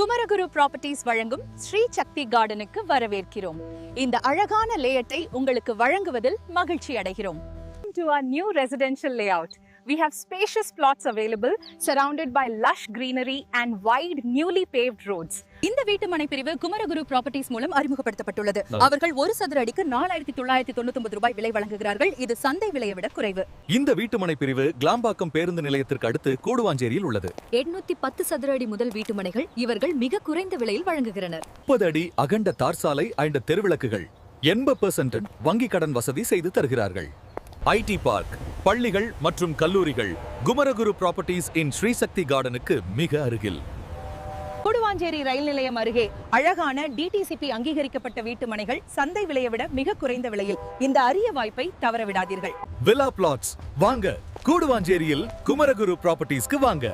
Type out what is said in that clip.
Kumaraguru properties வழங்கும் ஸ்ரீ சக்தி கார்டனுக்கு வரவேற்கிறோம். இந்த அழகான லேஅவுட்டை உங்களுக்கு வழங்குவதில் மகிழ்ச்சி அடைகிறோம். To our new residential layout, we have spacious plots available surrounded by lush greenery and wide newly paved roads. இந்த வீட்டு மனை பிரிவு குமரகுரு ப்ராப்பர்ட்டிஸ் மூலம் அறிமுகப்படுத்தப்பட்டுள்ளது. அவர்கள் ஒரு சதுர அடிக்கு 4999 ரூபாய் விலை வழங்குகிறார்கள். இது சந்தை விலையை விட குறைவு. இந்த வீட்டு மனை பிரிவு கிளாம்பாக்கம் பேருந்து நிலையத்திற்கு அடுத்து கூடுவாஞ்சேரியில் உள்ளது. 810 சதுர அடி முதல் வீட்டு மனைகள் இவர்கள் மிக குறைந்த விலையில் வழங்குகின்றனர். 30 அடி அகண்ட தார் சாலை அண்ட் தெருவிளக்குகள் 80% வங்கி கடன் வசதி செய்து தருகிறார்கள். ஐடி பார்க், பள்ளிகள் மற்றும் கல்லூரிகள் குமரகுரு ப்ராப்பர்ட்டிஸ் இன் ஸ்ரீ சக்தி கார்டனுக்கு மிக அருகில். கூடுவாஞ்சேரி ரயில் நிலையம் அருகே அழகான டிடிசிபி அங்கீகரிக்கப்பட்ட வீட்டு மனைகள் சந்தை விலையை விட மிக குறைந்த விலையில். இந்த அரிய வாய்ப்பை தவறவிடாதீர்கள். வில்லா பிளாட்ஸ் வாங்க, கூடுவாஞ்சேரியில் குமரகுரு ப்ராப்பர்ட்டிஸ்க்கு வாங்க.